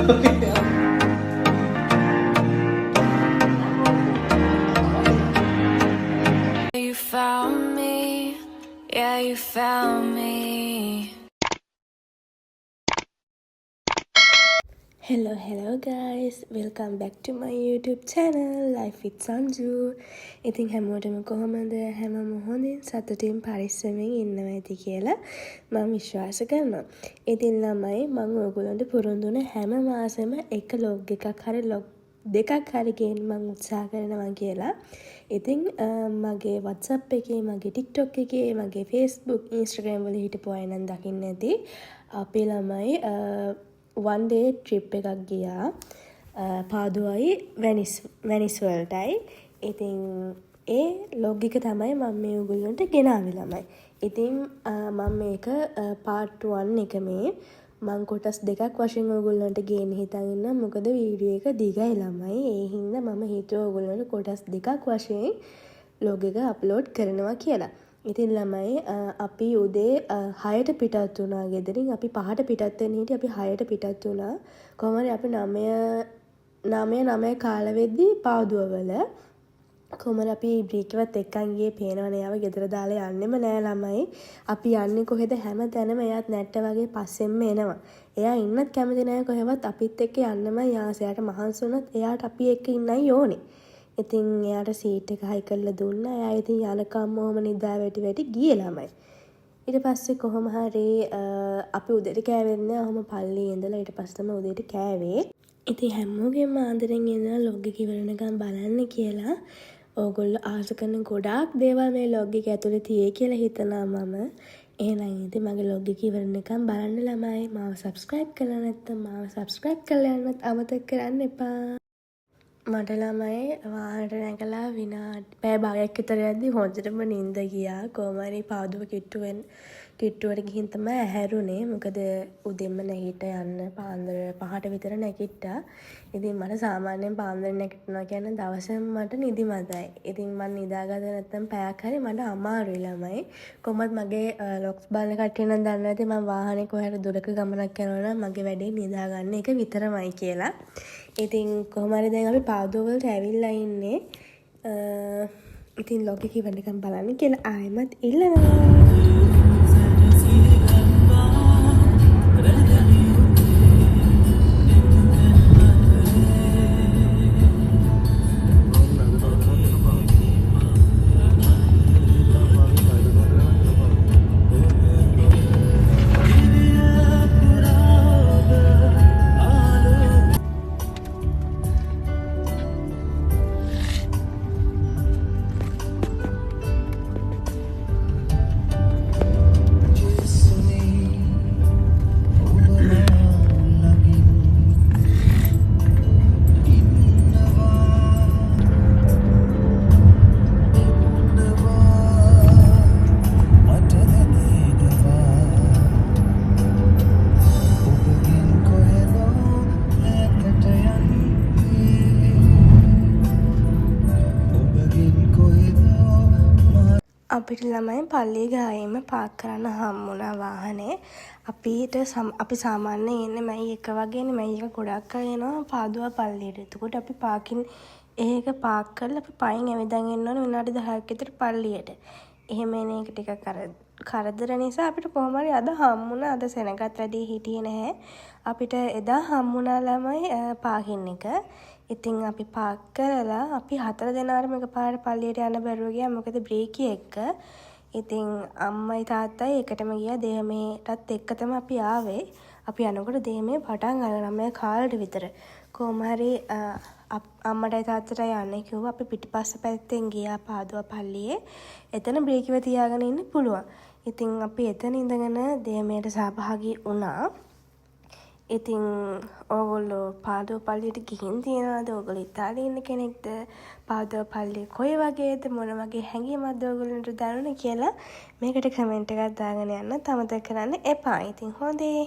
You found me, yeah, you found me. Hello guys, welcome back to my YouTube channel Life with Sanju. ඉතින් හැමෝටම කොහොමද? හැමෝම හොඳින් සතුටින් පරිස්සමෙන් ඉන්නවා ඇති කියලා මම විශ්වාස කරනවා. ඉතින් ළමයි මම ඔයගොල්ලන්ට පුරුදු වෙන හැම මාසෙම එක ලොග් එකක් හරි ලොග් දෙකක් හරි ගේන්න මම උත්සාහ කරනවා කියලා. ඉතින් මගේ WhatsApp එකේ, මගේ TikTok එකේ, මගේ Facebook, Instagram වල හිටපු අය නම් දකින්න ඇති. අපි ළමයි one day trip එකක් ගියා පාදුවයි වෙනිස් වලටයි. ඉතින් ඒ ලොග් එක තමයි මම මේ ඔයගොල්ලන්ට ගෙනාවේ ළමයි. ඉතින් මම මේක part 1 එක මේ මම කොටස් දෙකක් වශයෙන් ඔයගොල්ලන්ට ගේන්න හිතන් ඉන්නවා. මොකද වීඩියෝ එක දිගයි ළමයි. ඒ හින්දා මම හිතුවා ඔයගොල්ලන්ට කොටස් දෙකක් වශයෙන් ලොග් එක අප්ලෝඩ් කරනවා කියලා. ඉතින් ළමයි අපි උදේ 6ට පිටත් වුණා ගෙදරින්. අපි 5ට පිටත් වෙන්න හිටියේ. අපි 6ට පිටත් වුණා. කොහොම හරි අපි 9 කාල වෙද්දී පාදුවවල කොහොම හරි අපි බ්‍රීක්වත් එක්කන් ගියේ පේනවනේ යාව ගෙදර දාලා යන්නෙම නෑ ළමයි. අපි යන්නේ කොහෙද හැම තැනම එයාත් නැට්ට වගේ පස්සෙන්ම එනවා. එයා ඉන්නත් කැමති නෑ කොහෙවත් අපිත් එක්ක යන්නමයි ආස. එයාට මහන්සි වුණත් එයාට අපි එක්ක ඉන්නයි ඕනේ. ඉතින් එයාට සීට් එක හයි කරලා දුන්නා. එයා ඉතින් යනකම් ඔහම නිදා වැටි ගියේ ළමයි. ඊට පස්සේ කොහොම හරි අපි උදේට කෑවෙන්නේ ඔහම පල්ලියේ ඉඳලා ඊට පස්සේ තමයි උදේට කෑවේ. ඉතින් හැමෝගෙම ආදරෙන් ඉඳලා ලොග් එක ඉවරනකම් බලන්න කියලා. ඕගොල්ලෝ ආස කරන ගොඩාක් දේවල් මේ ලොග් එක ඇතුලේ තියෙයි කියලා හිතනවා මම. එහෙනම් ඉතින් මගේ ලොග් එක ඉවරනකම් බලන්න ළමයි. මාව subscribe කරලා නැත්නම් මාව subscribe කරලා යන්නත් අමතක කරන්න එපා. මට ළමයි වාහනට නැගලා පැය භාගයක් විතර යද්දි හොඳටම නිින්ද ගියා. කොහොම හරි පාදුව කිට්ටුවට ගිහින් තමයි ඇහැරුනේ. මොකද උදෙන්ම නැගිට යන්න පාන්දර 5ට විතර නැගිට්ටා. ඉතින් මට සාමාන්‍යයෙන් පාන්දර නැගිටිනවා කියන්නේ දවසෙම මට නිදිමතයි. ඉතින් මම නිදාගත්තේ නැත්නම් පැයක් හරි මට අමාරුයි ළමයි. කොහොමද මගේ ලොග්ස් බලන කට්ටිය නම් දන්නවා ඇති මම වාහනේ කොහේ දුරක ගමනක් යනවා නම් මගේ වැඩේ නිදා ගන්න එක විතරමයි කියලා. ඉතින් කොහොම හරි දැන් අපි පාදුව වලට ඇවිල්ලා ඉන්නේ. ඉතින් ලොග් එක ඉවරනකම් බලන්න කියලා ආයෙමත් ඉල්ලනවා. අපිට ළමයි පල්ලිය ගායෙම පාක් කරන්න හම්බුණා වාහනේ. අපි සාමාන්‍යයෙන් ඉන්නේ මැයි එක වගේනේ. මැයි එක ගොඩක් අය එනවා පාදුව පල්ලියට. එතකොට අපි ඒක පාක් කරලා අපි පයින් ඇවිදන් එන්න ඕනේ විනාඩි 10ක් විතර පල්ලියට. එහෙම එන එක ටිකක් කරදර නිසා අපිට කොහොම හරි අද හම්බුණා. අද සෙනගත් වැඩි හිටියේ නැහැ. අපිට එදා හම්බුණා ළමයි පාකින් එක. ඉතින් අපි පාක් කරලා අපි 4 දෙනාටම එකපාරට පල්ලියට යන්න බැරුව ගියා. මොකද බ්‍රේකිය එක්ක. ඉතින් අම්මයි තාත්තයි එකටම ගියා. දේමේටත් එක්ක තමයි අපි ආවේ. අපි යනකොට දේමේ පටන් ගන්න 9 කාලට විතර. කොහොම හරි අම්මටයි තාත්තටයි යන්න කිව්වා. අපි පිටිපස්ස පැත්තෙන් ගියා පාදුව පල්ලියේ. එතන බ්‍රේකිව තියාගෙන ඉන්න පුළුවන්. ඉතින් අපි එතන ඉඳගෙන දේමේට සහභාගී වුණා. ඉතින් ඕගොල්ලෝ පාදුව පල්ලියට ගිහින් තියනවාද? ඕගොල්ලෝ ඉතාලියේ ඉන්න කෙනෙක්ද? පාදුව පල්ලිය කොයි වගේද? මොන වගේ හැඟීමක්ද ඕගොල්ලන්ට දැනුනේ කියලා මේකට කමෙන්ට් එකක් දාගෙන යන්න අමතක කරන්න එපා. ඉතින් හොඳේ.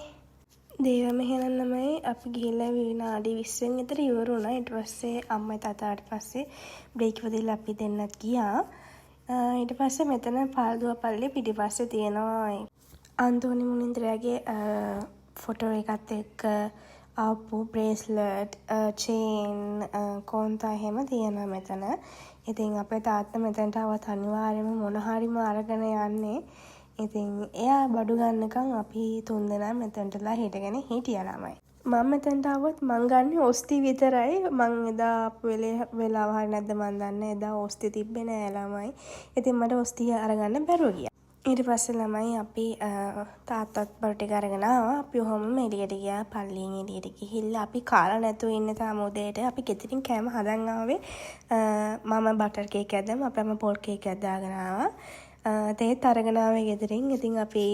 දේවම එහෙනම් ළමයි අපි ගිහිල්ලා විනාඩි 20න් විතර ඉවර වුණා. ඊට පස්සේ අම්මයි තාත්තාට පස්සේ බ්‍රේක් වදිලා අපි දෙන්නත් ගියා. ඊට පස්සේ මෙතන පාදුව පල්ලිය පිටිපස්සේ තියෙනවා අන්තෝනි මුනින්ද්‍රයාගේ ෆොටෝ එකත් එක්ක ආපු බ්‍රේස්ලට් චේන් කෝන්තා එහෙම තියෙනවා මෙතන. ඉතින් අපේ තාත්තා මෙතනට આવත් අනිවාර්යයෙන්ම මොන හරිම අරගෙන යන්නේ. ඉතින් එයා බඩු ගන්නකම් අපි 3 දෙනා මෙතනටලා හිටගෙන හිටියා ළමයි. මම මෙතනට આવොත් මං ගන්නේ ඔස්ති විතරයි. මං එදා ආපු වෙලාව හරිය නැද්ද මන් දන්නේ. එදා ඔස්ති තිබ්බේ නෑ ළමයි. ඉතින් මට ඔස්ති අරගන්න බැරුව ගියා. ඊට පස්සේ ළමයි අපි තාත්තත් බඩු ටික අරගෙන ආවා. අපි ඔහොම එළියට ගියා. පල්ලියෙන් එළියට ගිහිල්ලා අපි කාලා නැතුව ඉන්න තාම උදේට අපි ගෙදරින් කෑම හදන් ආවේ. මම බටර් කේක් ඇද්දම අප්‍රම පොල් කේක් ඇද්දාගෙන ආවා. තේත් අරගෙන ආවේ ගෙදරින්. ඉතින් අපි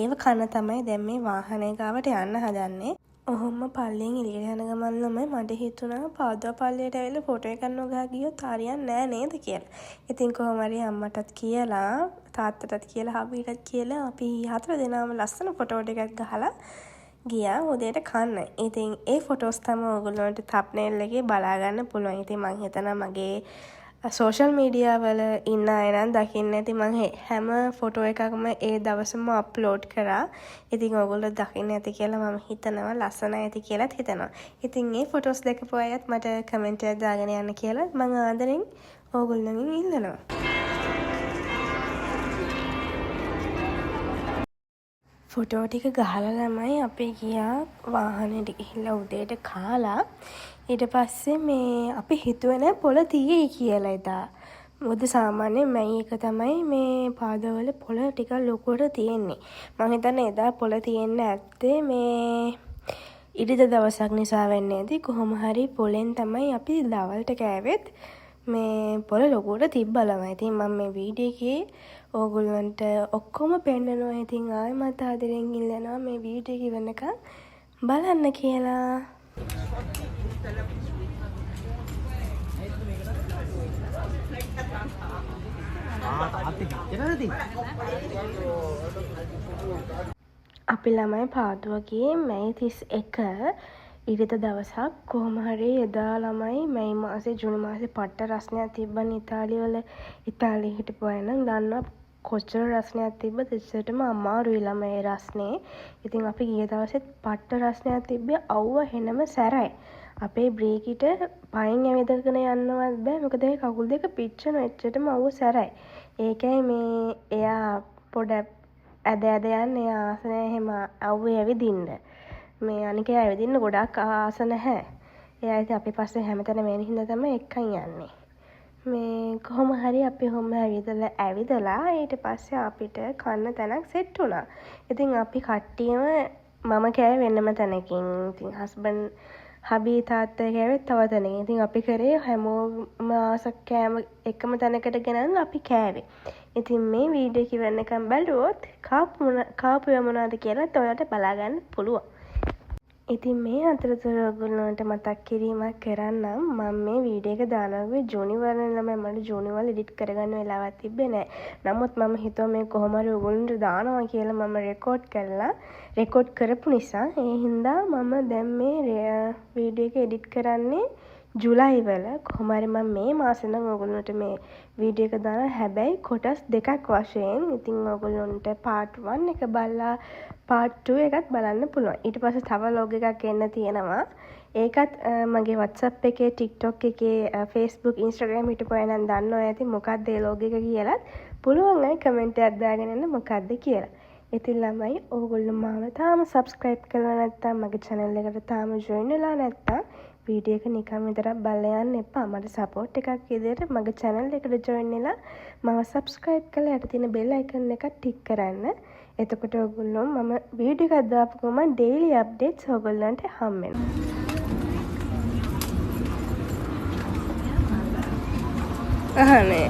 ඒව කන තමයි දැන් මේ වාහනේ ගාවට යන්න හදන්නේ. ඔහොම පල්ලියෙන් එළියට යන ගමන් ළමයි මට හිතුණා පාදුවා පල්ලියට ඇවිල්ලා ෆොටෝ එකක් නොගා ගියොත් හරියන්නේ නෑ නේද කියලා. ඉතින් කොහොම හරි අම්මටත් කියලා තාත්තටත් කියලා හබීටත් කියලා අපි 4 දෙනාම ලස්සන ෆොටෝ ටිකක් ගහලා ගියා උදේට කන්න. ඉතින් ඒ ෆොටෝස් තමයි ඔයගොල්ලන්ට තම්බ්නේල් එකේ බලා ගන්න පුළුවන්. ඉතින් මං හිතනවා මගේ සෝෂල් මීඩියා වල ඉන්න අය නම් දකින්න ඇති. මං හැම ෆොටෝ එකක්ම ඒ දවසම අප්ලෝඩ් කරා. ඉතින් ඔයගොල්ලෝ දකින්න ඇති කියලා මම හිතනවා ලස්සනයි ඇති කියලාත් හිතනවා. ඉතින් මේ ෆොටෝස් දැකපු අයත් මට කමෙන්ට් එකක් දාගෙන යන්න කියලා මං ආදරෙන් ඕගොල්ලන්ගෙන් ඉල්ලනවා. ෆොටෝ ටික ගහලා ළමයි අපි ගියා වාහනේට ගිහිල්ලා උදේට කාලා. ඊට පස්සේ මේ අපි හිතුවේ නෑ පොළ තියෙයි කියලා එදා. මොකද සාමාන්‍යයෙන් මැයි එක තමයි මේ පාදවල පොළ ටික ලොකුවට තියෙන්නේ. මම හිතන්නේ එදා පොළ තියෙන්න ඇත්තේ මේ ඉරිදා දවසක් නිසා වෙන්නේ නැති. කොහොම හරි පොළෙන් තමයි අපි දවල්ට කෑවෙත් මේ පොළ ලොකුවට තිබ්බලම. ඉතින් මම මේ වීඩියෝ එකේ ඕගොල්ලන්ට ඔක්කොම පෙන්නනවා. ඉතින් ආයෙමත් ආදරෙන් ඉල්ලනවා මේ වීඩියෝ එක වෙනකන් බලන්න කියලා. අපි ළමයි පාදුවගේ මැයි 31 ඉරිදා දවසක් කොහොම හරි එදා ළමයි මැයි මාසේ ජූනි මාසේ පට්ට රස්නයක් තිබ්බනේ ඉතාලිය වල. ඉතාලියේ හිටපු අය නම් දන්නවා කොච්චර රස්නයක් තිබ්බද. ඉස්සරටම අමාරුයි ළමයි රස්නේ. ඉතින් අපි ගිය දවසෙත් පට්ට රස්නයක් තිබ්බේ අවුව හෙනම සැරයි. අපේ බ්‍රේකිට පයින් ඇවිදගෙන යන්නවත් බෑ. මොකද ඒ කකුල් දෙක පිච්චෙන එච්චරටම අවුව සැරයි. ඒකයි මේ එයා පොඩ ඇද යන්නේ ආස නැහැ එහෙම අවුවේ ඇවිදින්න. මේ අනිකේ ඇවිදින්න ගොඩක් ආස නැහැ. එයා ඉතින් අපි පස්සේ හැමතැනම එන හින්දා තමයි එක්කන් යන්නේ. මේ කොහොම හරි අපි හොම ඇවිදලා ඊට පස්සේ අපිට කන්න තැනක් සෙට් වුණා. ඉතින් අපි කට්ටියම මම කෑවේ වෙනම තැනකින්. ඉතින් හස්බන්ඩ් හබී තාත්තා කෑවෙත් තව තැනකින්. ඉතින් අපි කරේ හැමෝම ආස කෑම එකම තැනකට ගෙනල්ලා අපි කෑවේ. ඉතින් මේ වීඩියෝ එක වෙනකම් බලුවොත් කාපුව මොනවද කියලා ඔයාලට බලා ගන්න පුළුවන්. ඉතින් මේ අතරතුර ඔයගොල්ලන්ට මතක් කිරීමක් කරන්නම්. මම මේ වීඩියෝ එක දානවා ජූනි වල ළමයි මට ජූනි වල එඩිට් කරගන්න වෙලාවක් තිබ්බේ නෑ. නමුත් මම හිතුවා මේ කොහොම හරි ඔයගොල්ලන්ට දානවා කියලා මම රෙකෝඩ් කරපු නිසා ඒ හින්දා මම දැන් මේ වීඩියෝ එක එඩිට් කරන්නේ ජුලයි වල. කොහොම හරි මම මේ මාසෙ නම් ඔයගොල්ලන්ට මේ වීඩියෝ එක දානවා. හැබැයි කොටස් දෙකක් වශයෙන්. ඉතින් ඔයගොල්ලන්ට part 1 එක බලලා part 2 එකත් බලන්න පුළුවන්. ඊට පස්සේ තව log එකක් එන්න තියෙනවා. ඒකත් මගේ WhatsApp එකේ, TikTok එකේ, Facebook, Instagram හිටපු අය නම් දන්නවා ඇති මොකක්ද ඒ log එක කියලා. පුළුවන් අය කමෙන්ට් එකක් දාගෙන ඉන්න මොකක්ද කියලා. ඉතින් ළමයි ඕගොල්ලෝ මාව තාම subscribe කරලා නැත්නම් මගේ channel එකට තාම join වෙලා නැත්නම් වීඩියෝ එක නිකන් විතරක් බලලා යන්න එපා. මට support එකක් විදියට මගේ channel එකට join වෙලා මම subscribe කරලා යට තියෙන bell icon එක tick කරන්න. එතකොට ඔයගොල්ලෝ මම වීඩියෝ එකක් දාපු ගමන් daily updates ඔයගොල්ලන්ට හම් වෙනවා. අහනේ.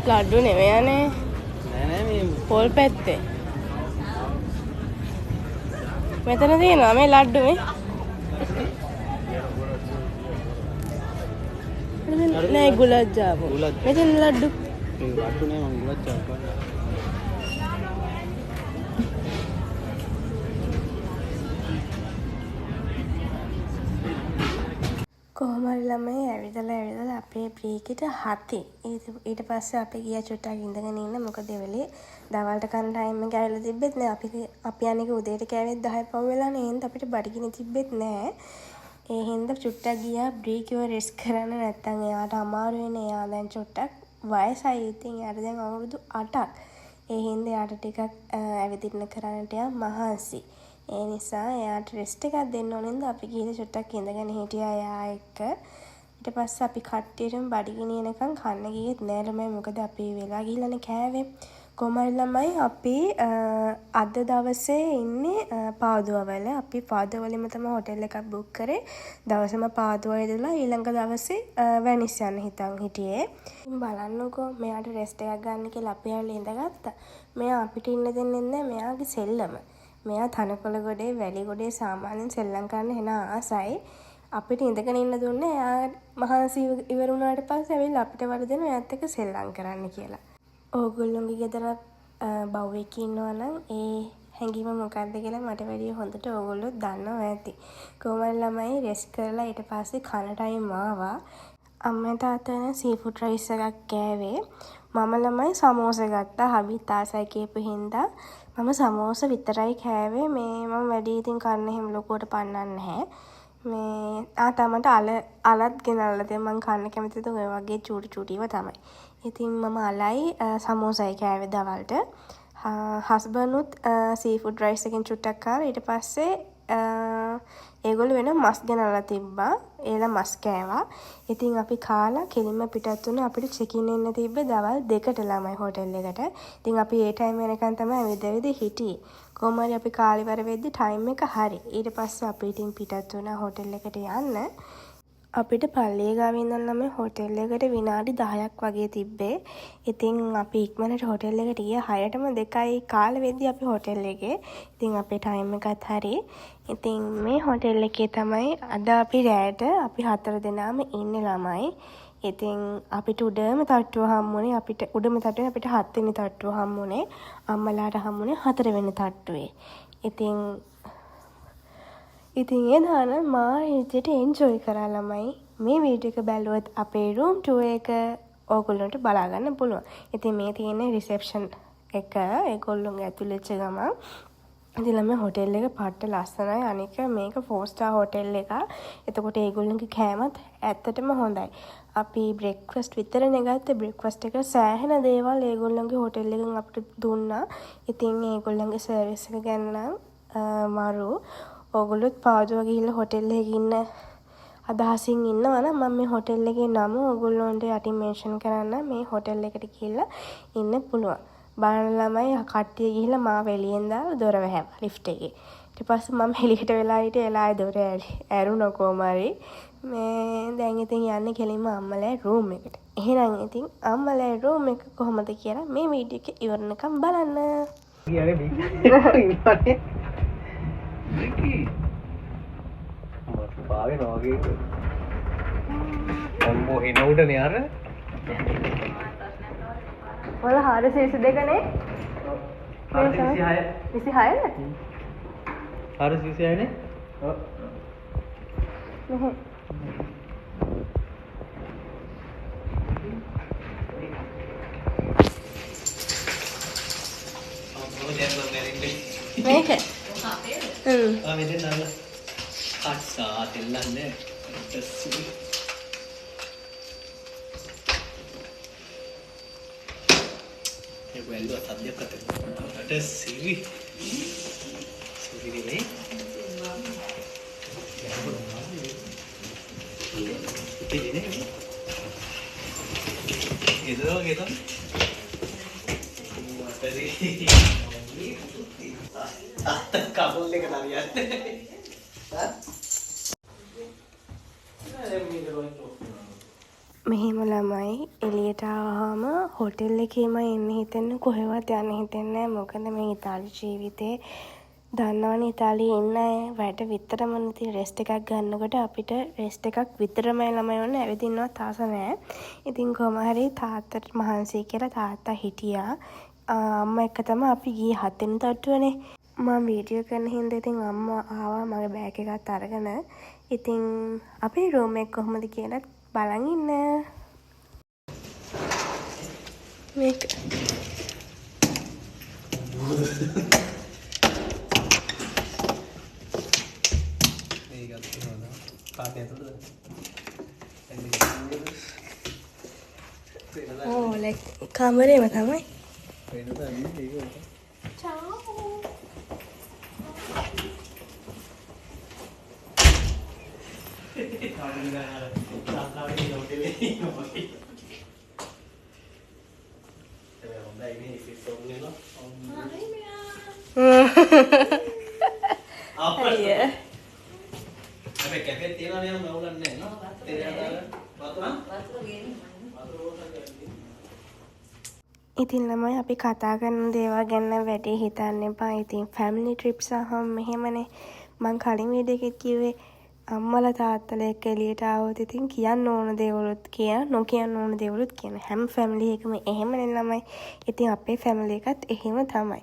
ලඩු නෙවෙයිනේ. නෑ මේ පොල් පැත්තේ. මෙතන තියෙනවා මේ ලඩු මේ. නෑ ගුලබ් ජාමුන්. මෙතන ලඩු. ඒ ලඩුනේ මම ගුලබ් ජාමුන්. කොහොම හරි ළමයි ඇවිදලා අපේ බ්‍රේකට 7. ඊට පස්සේ අපි ගියා චුට්ටක් ඉඳගෙන ඉන්න. මොකද ඒ වෙලේ දවල්ට කන ටයිම් එක ඇවිල්ලා තිබ්බෙත් නෑ. අපි අනික උදේට කෑවෙත් 10 පව වෙලානේ. එහෙනම් අපිට බඩගිනි තිබ්බෙත් නෑ. ඒ හින්දා චුට්ටක් ගියා බ්‍රේකිව රෙස්ට් කරන්න. නැත්තම් එයාට අමාරු වෙන්නේ. එයා දැන් චුට්ටක් වයසයි. ඉතින් එයාට දැන් අවුරුදු 8ක්. ඒ හින්දා එයාට ටිකක් ඇවිදින්න කරන්නට යා මහන්සි. ඒ නිසා එයාට රෙස්ට් එකක් දෙන්න ඕනෙන්ද අපි ගිහලා චුට්ටක් ඉඳගෙන හිටියා එයා එක්ක. ඊට පස්සේ අපි කට්ටියටම බඩගිනි එනකන් කන්න ගියෙත් නෑ ළමයි. මොකද අපි වෙලා ගිහලානේ කෑවේ. කොහමද ළමයි අපි අද දවසේ ඉන්නේ පාදුවවල. අපි පාදුවලෙම තමයි හොටෙල් එකක් බුක් කරේ. දවසම පාදුවේ ඉඳලා ඊළඟ දවසේ වැනිස් යන්න හිටියේ. බලන්නකෝ මෙයාට රෙස්ට් එකක් ගන්න කියලා අපි ඇවිල්ලා ඉඳගත්තා. මෙයා අපිට ඉන්න දෙන්නේ නැහැ. මෙයාගේ සෙල්ලම. මෙයා තනකොළ ගොඩේ වැලි ගොඩේ සාමාන්‍යයෙන් සෙල්ලම් කරන්න එන ආසයි. අපිට ඉඳගෙන ඉන්න දුන්නේ එයා මහන්සි ඉවර වුණාට පස්සේ ඇවිල්ලා අපිට වරදෙන එයාත් එක්ක සෙල්ලම් කරන්න කියලා. ඕගොල්ලෝගේ ගෙදර බව්වෙක් ඉන්නවා නම් ඒ හැඟීම මොකක්ද කියලා මට වැඩිය හොඳට ඕගොල්ලෝ දන්නවා ඇති. කොහොමද ළමයි රෙස්ට් කරලා ඊට පස්සේ කන ටයිම් ආවා. අම්මා තාත්තා සීෆුඩ් රයිස් එකක් කෑවේ. මම ළමයි සමෝස ගත්තා. හබිත් ආසයි කියපු හින්දා මම සමෝස විතරයි කෑවේ. මම වැඩි ඉතින් කන්න එහෙම ලොකුවට පන්නන්නේ නැහැ. තමට අලත් ගෙනල්ලා දෙන්න මං කන්න කැමතිද ඔය වගේ චූටිව තමයි. ඉතින් මම අලයි සමෝසයි කෑවේ දවල්ට. හස්බන්ඩ්නුත් සීෆුඩ් රයිස් එකෙන් චුට්ටක් කාලා ඊට පස්සේ ඒගොල්ලෝ වෙන මස් ගෙනල්ලා තිබ්බා. ඒලා මස් කෑවා. ඉතින් අපි කාලා කෙලින්ම පිටත් වුණා. අපිට චෙකින් එන්න තිබ්බේ දවල් 2ට ළමයි හොටෙල් එකට. ඉතින් අපි ඒ ටයිම් වෙනකන් තමයි ඇවිද හිටියේ. කොහොම හරි අපි කාලේ වෙද්දි ටයිම් එක හරි. ඊට පස්සේ අපි ඉතින් පිටත් වුණා හොටෙල් එකට යන්න. අපිට පල්ලිය ගාවේ ඉඳන් ළමයි හොටෙල් එකට විනාඩි 10ක් වගේ තිබ්බේ. ඉතින් අපි ඉක්මනට හොටෙල් එකට ගියා 6ටම 2යි කාලේ වෙද්දි අපි හොටෙල් එකේ. ඉතින් අපේ ටයිම් එකත් හරි. ඉතින් මේ හොටෙල් එකේ තමයි අද අපි රැයට අපි 4 දෙනාම ඉන්නේ ළමයි. ඉතින් අපිට උඩම තට්ටුව හම්බුනේ අපිට 7 වෙනි තට්ටුව හම්බුනේ. අම්මලාට හම්බුනේ 4 වෙනි තට්ටුවේ. ඉතින් ඒ දාන මා හිතට එන්ජොයි කරා ළමයි. මේ වීඩියෝ එක බැලුවොත් අපේ රූම් ටූර් එක ඕගොල්ලන්ට බලා ගන්න පුළුවන්. ඉතින් මේ තියෙන්නේ රිසෙප්ෂන් එක. ඒගොල්ලෝගේ ඇතුළේ වෙච්ච ගමන් ඉතින් ළමයි හොටෙල් එක පට්ට ලස්සනයි. අනික මේක 4 ස්ටාර් හොටෙල් එකක්. එතකොට ඒගොල්ලන්ගේ කෑමත් ඇත්තටම හොඳයි. අපි බ්‍රෙක්ෆාස්ට් විතරනේ ගත්තේ. බ්‍රෙක්ෆාස්ට් එක සෑහෙන දේවල් ඒගොල්ලන්ගේ හොටෙල් එකෙන් අපිට දුන්නා. ඉතින් ඒගොල්ලන්ගේ සර්විස් එක ගැන නම් මරු ඕගොල්ලොත් පාදුව ගිහිල්ලා හොටෙල් එකේ ඉන්න අදහසින් ඉන්නවා නම් මම මේ හොටෙල් එකේ නම ඕගොල්ලොන්ට යටින් මෙන්ෂන් කරන්න. මේ හොටෙල් එකට ගිහිල්ලා ඉන්න පුළුවන්. බලන්න ළමයි කට්ටිය ගිහිල්ලා මාව එළියෙන් දාලා දොර වැහැවා ලිෆ්ට් එකේ. ඊට පස්සේ මම එළියට වෙලා හිටියේ. එලායි දොර ඇරුණා කොමාරි. දැන් ඉතින් යන්නේ කෙලින්ම අම්මලා රූම් එකට. එහෙනම් ඉතින් අම්මලා රූම් එක කොහොමද කියලා මේ වීඩියෝ එක ඉවරනකම් බලන්න. පාවේ නෝගේ කොම්බෝ එනවුඩනේ අර ඔය 422 නේ 426 26 426 නේ ඔව් මෙහෙ මේක මෙතෙන් නල්ල කට්සා දෙල්ලන්නේ ටස්සි ඒ වෙල්ලුව සද්දයක් අතට සිවි නේ ගෙදර කබුල් එක නරියන්නේ මෙහෙම ළමයි එළියට ආවම හොටෙල් එකේම ඉන්න හිතෙන්නේ කොහෙවත් යන්න හිතෙන්නේ නැහැ. මොකද මේ ඉතාලි ජීවිතේ දන්නවනේ ඉතාලියේ ඉන්න අය වැඩ විතරම ඉතින් රෙස්ට් එකක් ගන්නකොට අපිට රෙස්ට් එකක් විතරමයි ළමයි වුණ ඇවිදින්නවත් ආස නැහැ. ඉතින් කොහොම හරි තාත්තට මහන්සි කියලා තාත්තා හිටියා. අම්මා එක්ක තමයි අපි ගියේ 7 වෙනි තට්ටුවනේ. මම වීඩියෝ කරන හින්දා ඉතින් අම්මා ආවා මගේ බෑග් එකත් අරගෙන. ඉතින් අපේ රූම් එක කොහොමද කියලා බලන් ඉන්න. මේක like කාමරේම තමයි. Iya. Sampai kefir tiada yang mau kan nih, no? Tidak ada batu ah? ඉතින් ළමයි අපි කතා කරන දේවල් ගැන වැඩි හිතන්න එපා. ඉතින් ෆැමිලි ට්‍රිප්ස් අහම මෙහෙමනේ. මං කලින් වීඩියෝ එකේ කිව්වේ අම්මලා තාත්තලා එක්ක එළියට ආවොත් ඉතින් කියන්න ඕන දේවලුත් නොකියන්න ඕන දේවලුත් කියන. හැම ෆැමිලි එකම එහෙමනේ ළමයි. ඉතින් අපේ ෆැමිලි එකත් එහෙම තමයි.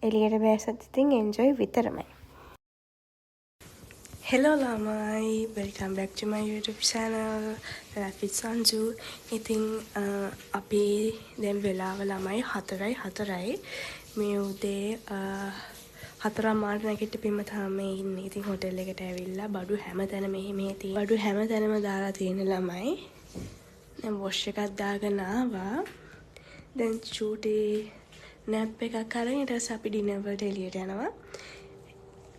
එළියට බැස්සත් ඉතින් එන්ජොයි විතරමයි. Hello lamai, welcome back to my YouTube channel. Life with Sanju. ඉතින් අපි දැන් වෙලාව ළමයි 4:04යි. මේ උදේ 4:00 නැගිටිපින්ම තමයි ඉන්නේ. ඉතින් හොටෙල් එකට ඇවිල්ලා බඩු හැමතැනම මෙහෙ තියෙන. බඩු හැමතැනම දාලා තියෙන ළමයි. දැන් වොෂ් එකක් දාගෙන ආවා. දැන් චූටි නැප් එකක් අරගෙන ඊට පස්සේ අපි ඩිනර් වලට එළියට යනවා.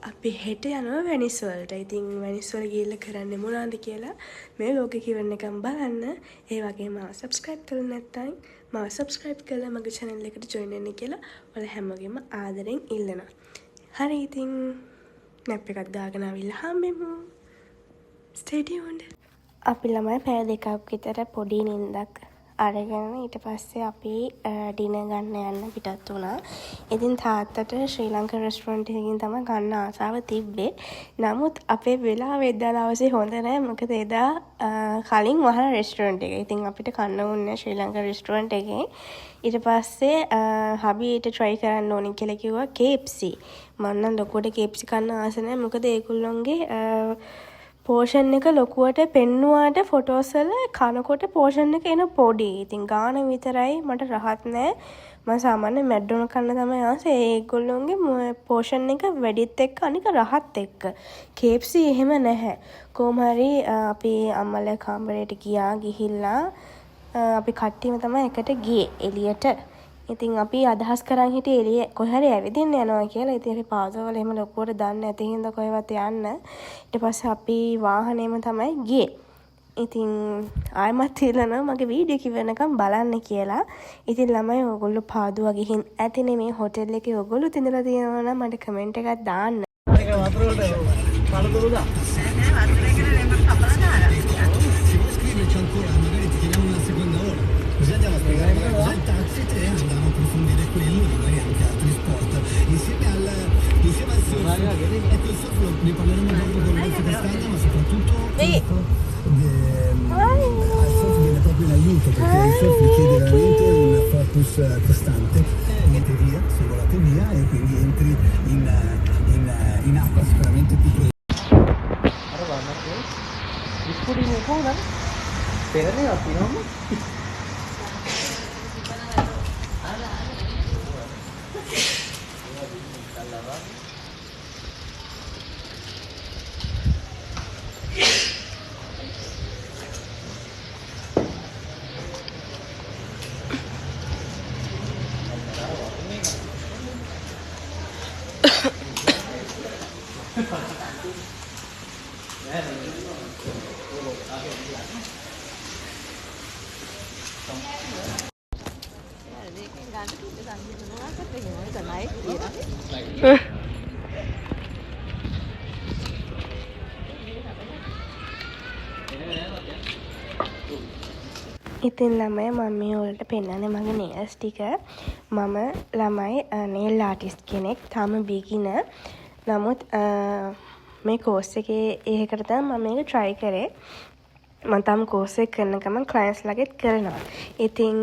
අපි හෙට යනවා වෙනිස් වලට. ඉතින් වෙනිස් වල ගිහිල්ලා කරන්නේ මොනවද කියලා මේ ලෝකෙ කිවන්න එකම බලන්න. ඒ වගේම subscribe කරලා නැත්නම් මාව subscribe කරලා මගේ channel එකට join වෙන්න කියලා ඔයාලා හැමෝගෙම ආදරෙන් ඉල්ලනවා. හරි ඉතින් නැප් එකක් දාගෙන ආවිල්ලා හම්බෙමු. Stay tuned. අපි ළමයි පැය දෙකක් විතර පොඩි නිින්දක් අරගෙන ඊට පස්සේ අපි ඩිනර් ගන්න යන්න පිටත් වුණා. ඉතින් තාත්තට ශ්‍රී ලංකා රෙස්ටුරන්ට් එකකින් තමයි ගන්න ආසාව තිබ්බේ. නමුත් අපේ වෙලාව එදා දවසේ හොඳ නැහැ. මොකද එදා කලින් වහන රෙස්ටුරන්ට් එක. ඉතින් අපිට කන්න ඕනේ ශ්‍රී ලංකා රෙස්ටුරන්ට් එකේ. ඊට පස්සේ හබීට try කරන්න ඕනේ කියලා කිව්වා KFC. මම නම් ලොකුවට KFC කන්න ආස නැහැ. මොකද ඒගොල්ලොන්ගේ පෝෂන් එක ලොකුවට පෙන්නුවාට ෆොටෝස් වල කනකොට පෝෂන් එක එන පොඩි. ඉතින් ගාන විතරයි මට රහත් නෑ. මම සාමාන්‍ය මැක්ඩොනල්ඩ් කන්න තමයි ආසේ. ඒගොල්ලොන්ගේ පෝෂන් එක වැඩිත් එක්ක අනික රහත් එක්ක. KFC එහෙම නැහැ. කොහොම හරි අපි අම්මලා කාමරේට ගිහිල්ලා අපි කට්ටියම තමයි එකට ගියේ එළියට. ඉතින් අපි අදහස් කරන් හිටියේ එළිය කොහේ හරි ඇවිදින්න යනවා කියලා. ඉතින් අපි පාසවල එහෙම ලොකුවට දන්නේ නැති හින්දා කොහෙවත් යන්න. ඊට පස්සේ අපි වාහනේම තමයි ගියේ. ඉතින් ආයෙමත් තියලා මගේ වීඩියෝ කිව්වනකම් බලන්න කියලා. ඉතින් ළමයි ඕගොල්ලෝ පාදුවා ගිහින් ඇතිනේ මේ හොටෙල් එකේ ඕගොල්ලෝ ඉඳලා තියෙනවා නම් මට කමෙන්ට් එකක් දාන්න. ඒක වතුර වලට පළතුරුද? Scriverci ancora, magari ti chiediamo una seconda ora. Così andiamo a spiegare già il taxi e andiamo a approfondire quello e magari anche altri sport. Insieme al surf, ecco il surf ne parleremo dopo con Rolfo Castagna, ma soprattutto al surf viene proprio in aiuto perché il surf richiede veramente un focus costante. Niente via, se volate via e quindi entri in acqua sicuramente più Discuti ini pun kan? Pera ni apa nama? ඉතින් ළමයි මම මේ ඔයාලට පෙන්නන්නේ මගේ nails ටික. මම ළමයි නේල් ආටිස්ට් කෙනෙක්. තාම බිගිනර්. නමුත් මේ කෝස් එකේ ඒකට තමයි මම මේක try කරේ. මම තාම කෝස් එක කරන ගමන් ක්ලයන්ට්ස් ලගෙත් කරනවා. ඉතින්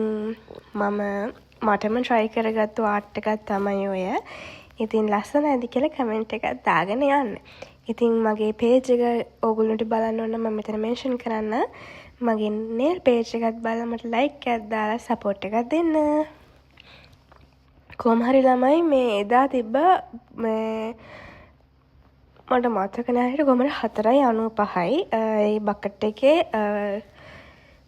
මටම try කරගත්තු ආර්ට් එකක් තමයි ඔය. ඉතින් ලස්සනයිද කියලා කමෙන්ට් එකක් දාගෙන යන්න. ඉතින් මගේ පේජ් එක ඕගොල්ලන්ට බලන්න ඕන නම් මම මෙතන මෙන්ෂන් කරන්න. මගේ nail page එකත් බලලා මට like එකක් දාලා support එකක් දෙන්න. කොහොම හරි ළමයි මේ එදා තිබ්බ මේ මට මතක නැහැ කොහමද 4.95යි ඒ බකට් එකේ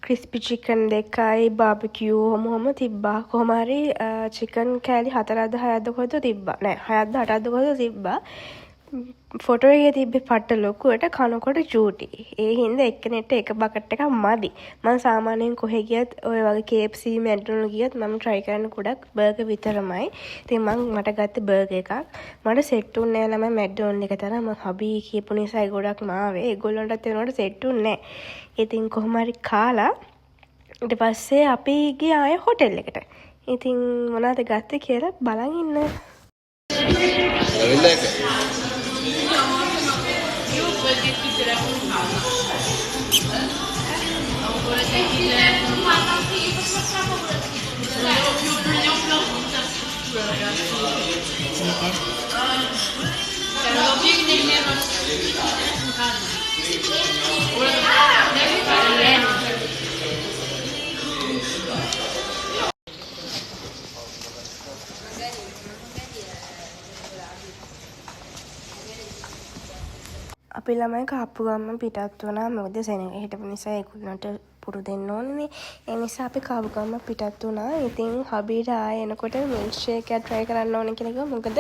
ක්‍රිස්පි චිකන් දෙකයි බාබිකියු මොහොම තිබ්බා. කොහොම හරි චිකන් කෑලි 4ද 6ද කොහෙද තිබ්බා. නෑ 6ද 8ද කොහෙද තිබ්බා. ෆොටෝ එකේ තිබ්බේ පට්ට ලොකුවට කනකොට චූටි. ඒ හින්දා එක්කෙනෙක්ට එක බකට් එකක් මදි. මම සාමාන්‍යයෙන් කොහෙ ගියත් ඔය වගේ KFC McDonald's ගියත් මම try කරන ගොඩක් බර්ගර් විතරමයි. ඉතින් මට ගත්තේ බර්ගර් එකක්. මට සෙට් උන්නේ නැහැ ළමයි McDonald's එක තරම්. මම හබි කියපු නිසා ගොඩක් ආවේ. ඒගොල්ලන්ටත් ඒනොට සෙට් උන්නේ නැහැ. ඉතින් කොහොම හරි කාලා ඊට පස්සේ අපි ගියා ආයේ හොටෙල් එකට. ඉතින් මොනවද ගත්තේ කියලා බලන් ඉන්න. අපි ළමයි කාපු ගමන් පිටත් වුණා. මොකද සෙනඟ හිටපු නිසා ඒගොල්ලන්ට පුරු දෙන්න ඕනේ. ඒ නිසා අපි කාපු ගමන් පිටත් වුණා. ඉතින් හබීට ආයෙ එනකොට මිල්ක් ෂේක් එකක් try කරන්න ඕනේ කියලා කිව්වා. මොකද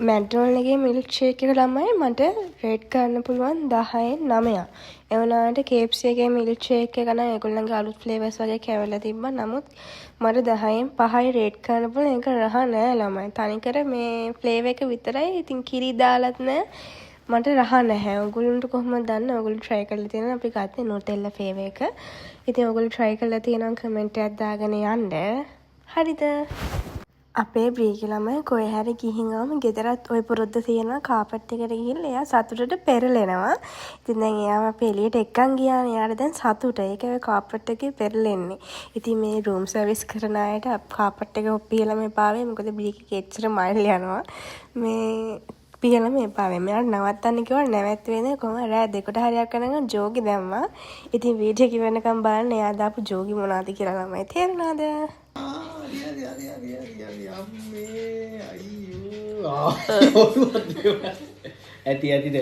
McDonald's එකේ මිල්ක් ෂේක් එක ළමයි මට රේට් කරන්න පුළුවන් 10න් 9ක්. ඒ වුණාට KFC එකේ මිල්ක් ෂේක් එක නම් ඒගොල්ලන්ගේ අලුත් ෆ්ලේවර්ස් වගේ කැවලා තිබ්බා. නමුත් මට 10න් 5යි රේට් කරන්න පුළුවන්. ඒක රහ නෑ ළමයි. තනිකර මේ ෆ්ලේවර් එක විතරයි. ඉතින් කිරි දාලත් නෑ. මට රහ නැහැ. ඔයගොල්ලන්ට කොහොමද දන්නේ? ඔයගොල්ලෝ try කරලා තියෙනවා. අපි ගත්තේ Nutella flavor එක. ඉතින් ඔයගොල්ලෝ try කරලා තියෙනවා කමෙන්ට් එකක් දාගෙන යන්න. හරිද? අපේ බ්‍රීකි ළමයි කොහේ හරි ගිහින් ආවම ගෙදරත් ওই පුරුද්ද තියෙනවා කාපට් එකට ගිහිල්ලා එයා සතුටට පෙරලෙනවා. ඉතින් දැන් එයාම අපි එළියට එක්කන් ගියානේ. එයාට දැන් සතුට. ඒක ඔය කාපට් එකේ පෙරලෙන්නේ. ඉතින් මේ රූම් සර්විස් කරන අයට කාපට් එක පිහලා මේ පාවේ. මොකද බ්‍රීකි එච්චර මයිල් යනවා. මේ පිහලා මේ පාවේ. මෙයාට නවත්තන්න කිව්වා නැවැත්තුවේ නෑ. කොහොම රෑ 2ට හරියක් යනකම් ජෝගි දැම්මා. ඉතින් වීඩියෝ එක වෙනකම් බලන්න එයා දාපු ජෝගි මොනවද කියලා ළමයි තේරුණාද? ඇති ඇතිද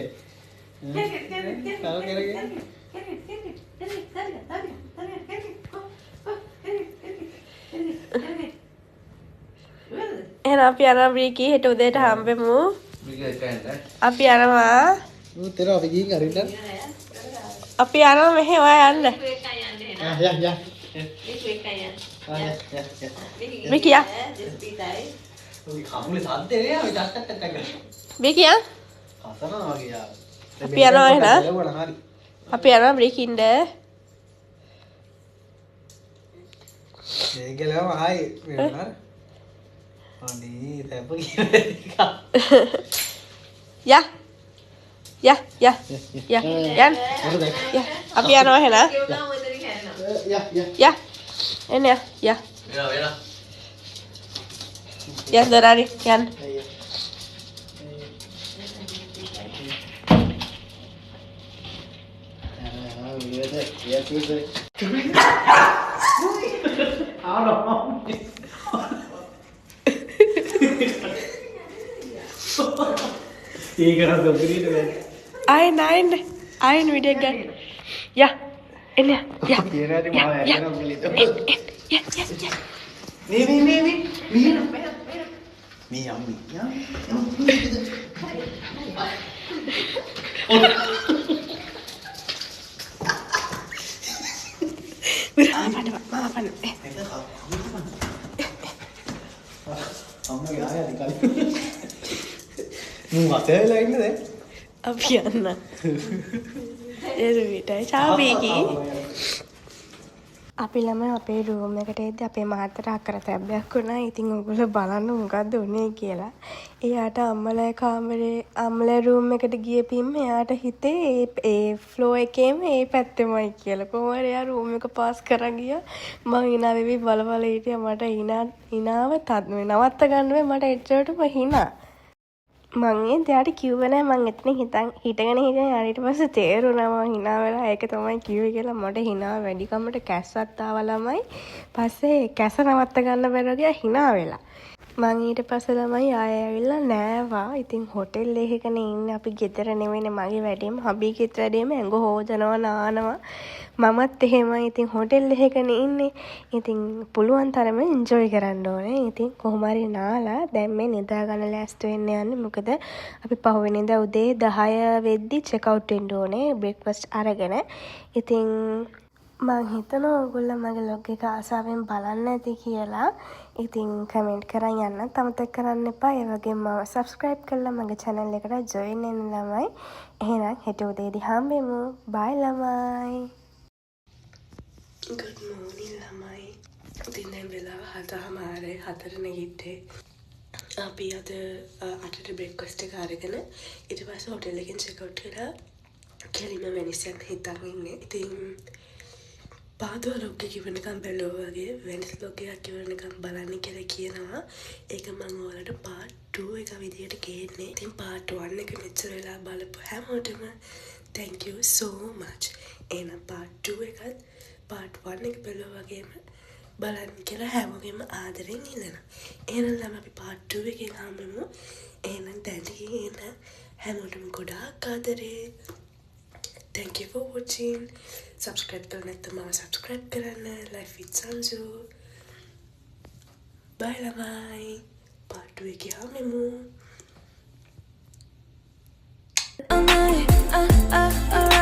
එහෙනම් අපි යනවා බ්‍රීකි හෙට උදේට හම්බෙමු. අපි යනවා. අපි යනවා මෙහෙ ඔයා යන්න. Vicky Vicky අපි යනවා එහෙනම්. අපි යනවා බ්‍රීකින්ද. මේකලම ආයි වෙනවා. අනේ තැප කියලා. යා යන්. අපි යනවා එහෙනම්. යා එන්න යා. යා දරාරි යන්. Ayn video gan. Ya. Ini ya. Abi Anna. Ciao Vicky. අපි ළමයි අපේ රූම් එකට එද්දි අපේ මහත්තයාට අක්කර තැබ්බයක් වුණා. ඉතින් ඔයගොල්ලෝ බලන්න මොකද්ද උනේ කියලා. එයාට අම්මලා කාමරේ අම්මලා රූම් එකට ගියපින්ම එයාට හිතේ ඒ ෆ්ලෝ එකේම ඒ පැත්තෙමයි කියලා. කොහොම හරි එයා රූම් එක පාස් කරන් ගියා. මං hina වෙවි බල බල හිටියා. මට hinaව නවත්ත ගන්න බැ මට එච්චරටම hina. මං එයාට කිව්වේ නෑ මං එතන හිටගෙන හිටියා. ඊට පස්සේ තේරුණා මං hina වෙලා ඒක තමයි කිව්වේ කියලා. මට hina වැඩිකමට කැස්සත් ආවා ළමයි. පස්සේ කැස නවත්ත ගන්න බැරුව ගියා hina වෙලා. මං ඊට පස්සේ ළමයි ආයෙ ඇවිල්ලා නෑවා. ඉතින් හොටෙල් එකකනේ ඉන්නේ. අපි ගෙදර නෙවෙයිනේ මගේ වැඩේම හබීගෙත් වැඩේම ඇඟ හොදනවා නානවා. මමත් එහෙමයි. ඉතින් හොටෙල් එකකනේ ඉන්නේ. ඉතින් පුළුවන් තරම එන්ජොයි කරන්න ඕනේ. ඉතින් කොහොම හරි නාලා දැන් මේ නිදා ගන්න ලෑස්ති වෙන්න යන්නේ. මොකද අපි පහුවෙනිදා උදේ 10 වෙද්දි චෙක් අවුට් වෙන්න ඕනේ. බ්‍රේක්ෆාස්ට් අරගෙන. ඉතින් මං හිතනවා ඔයගොල්ලෝ මගේ ලොග් එක ආසාවෙන් බලන්න ඇති කියලා. ඉතින් කමෙන්ට් කරන් යන්නත් අමතක කරන්න එපා. ඒ වගේම සබ්ස්ක්‍රයිබ් කරලා මගේ channel එකට join වෙන්න ළමයි. එහෙනම් හෙට උදේදී හම්බෙමු. bye ළමයි. good morning ළමයි. ඉතින් දැන් වෙලාව 7:00 4 නැගිට්ටේ. අපි අද 8ට බ්‍රේක්ෆාස්ට් එක අරගෙන ඊට පස්සේ හොටෙල් එකෙන් චෙක් අවුට් කරලා කෙලිම වෙනිස්යන් හිතන් ඉන්නේ. ඉතින් පාදුව ලොග් එක ඉවරනකම් බැලුවා වගේ වෙනස් ලොග් එකක් ඉවරනකම් බලන්න කියලා කියනවා. ඒක මම ඔයාලට part 2 එක විදියට ගේන්නේ. ඉතින් part 1 එක මෙච්චර වෙලා බලපු හැමෝටම thank you so much. එහෙනම් part 2 එකත් part 1 එක බැලුවා වගේම බලන්න කියලා හැමෝගෙම ආදරෙන් ඉල්ලනවා. එහෙනම් ළම අපි part 2 එකෙන් හම්බෙමු. එහෙනම් දැන් හැමෝටම ගොඩාක් ආදරේ. Thank you for watching. Subscribe කරන්න නැත්නම් මම subscribe කරන්න. Life with Sanju. Bye ළමයි. part 2 එකේ හම්බෙමු. All night,